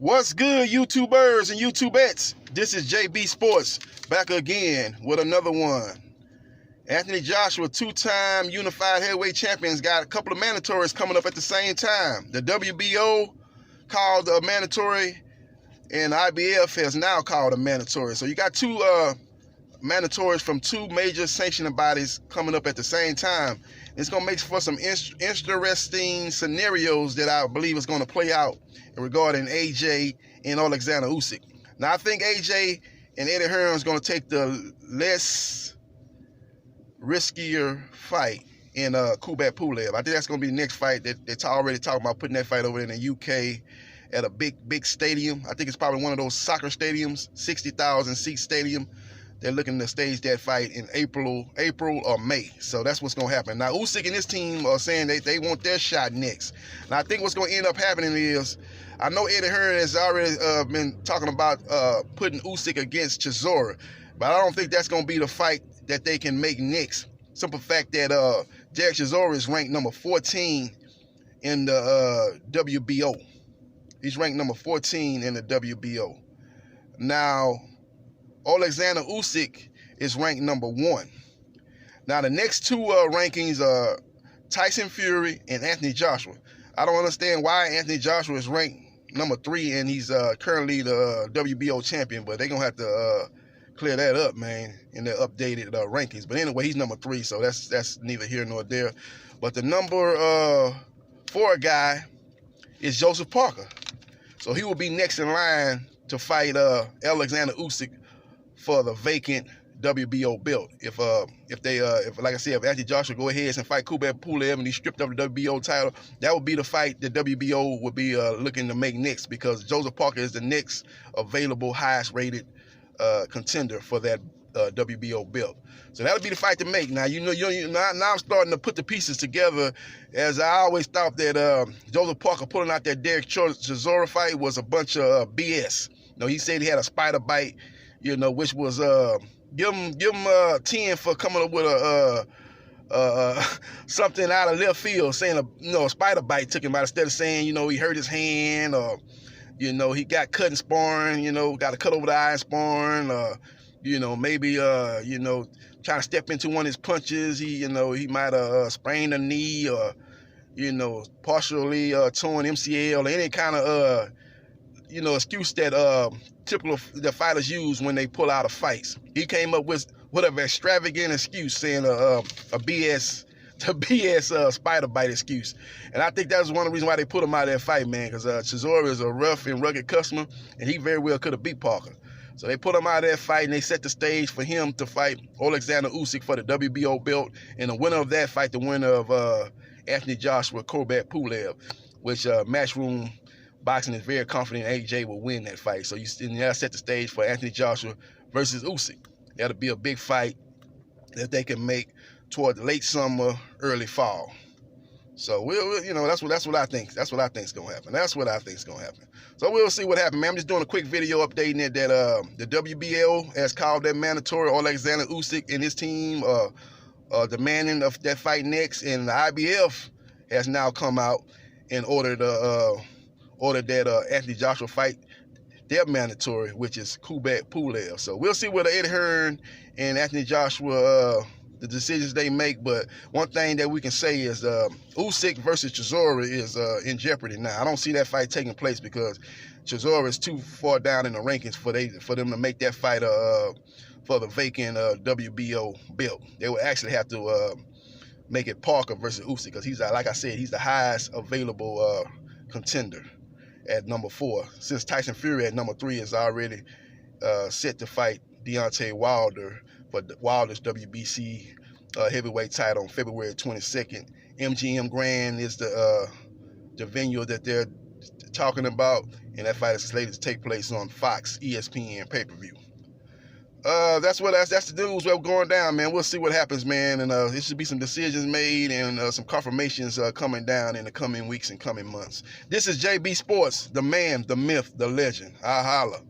What's good, YouTubers and YouTubettes? This is JB Sports back again with another one. Anthony Joshua, two-time unified heavyweight champions, got a couple of mandatories coming up at the same time. The WBO called a mandatory, and IBF has now called a mandatory. So you got two mandatories from two major sanctioning bodies coming up at the same time. It's going to make for some interesting scenarios that I believe is going to play out regarding AJ and Alexander Usyk. Now, I think AJ and Eddie Hearn is going to take the less riskier fight in Pulev. I think that's going to be the next fight that they're already talking about putting that fight over in the UK at a big stadium. I think it's probably one of those soccer stadiums, 60,000 seat stadium. They're looking to stage that fight in April or May. So that's what's going to happen. Now, Usyk and his team are saying they want their shot next. Now, I think what's going to end up happening is, I know Eddie Hearn has already been talking about putting Usyk against Chisora, but I don't think that's going to be the fight that they can make next. Simple fact that Derek Chisora is ranked number 14 in the WBO. He's ranked number 14 in the WBO. Now, Alexander Usyk is ranked number 1. Now, the next two rankings are Tyson Fury and Anthony Joshua. I don't understand why Anthony Joshua is ranked number 3 and he's currently the WBO champion, but they're going to have to clear that up, man, in the updated rankings. But anyway, he's number 3, so that's neither here nor there. But the number 4 guy is Joseph Parker. So he will be next in line to fight Alexander Usyk for the vacant WBO belt. If like I said, if Anthony Joshua go ahead and fight Pulev and he stripped up the WBO title, that would be the fight the WBO would be looking to make next, because Joseph Parker is the next available highest rated contender for that WBO belt. So that'll be the fight to make. Now, now I'm starting to put the pieces together, as I always thought that Joseph Parker pulling out that Derek Chisora fight was a bunch of BS. He said he had a spider bite, which was give him 10 for coming up with something out of left field, saying a spider bite took him out, instead of saying he hurt his hand, or he got cut in sparring, got a cut over the eye in sparring, maybe trying to step into one of his punches, he might have sprained a knee, or partially torn MCL, or any kind of excuse that typical the fighters use when they pull out of fights. He came up with whatever extravagant excuse, saying a BS spider bite excuse. And I think that was one of the reasons why they put him out of that fight, man, because Chisora is a rough and rugged customer, and he very well could have beat Parker. So they put him out of that fight, and they set the stage for him to fight Alexander Usyk for the WBO belt, and the winner of that fight, the winner of Anthony Joshua, Pulev, which Matchroom Boxing is very confident AJ will win that fight. So you set the stage for Anthony Joshua versus Usyk. That'll be a big fight that they can make toward the late summer, early fall. So that's what I think. That's what I think is gonna happen. That's what I think is gonna happen. So we'll see what happens, man. I'm just doing a quick video updating it that the WBO has called that mandatory. Alexander Usyk and his team demanding of that fight next, and the IBF has now come out and ordered that Anthony Joshua fight their mandatory, which is Pulev. So we'll see whether Eddie Hearn and Anthony Joshua, the decisions they make. But one thing that we can say is Usyk versus Chisora is in jeopardy now. I don't see that fight taking place because Chisora is too far down in the rankings for them to make that fight for the vacant WBO belt. They would actually have to make it Parker versus Usyk, because he's, like I said, he's the highest available contender at number 4, since Tyson Fury at number 3 is already set to fight Deontay Wilder for Wilder's WBC heavyweight title on February 22nd. MGM Grand is the venue that they're talking about, and that fight is slated to take place on Fox ESPN pay-per-view. That's the news that's going down, man. We'll see what happens, man, and there should be some decisions made and some confirmations coming down in the coming weeks and coming months. This is JB Sports, the man, the myth, the legend. I holla.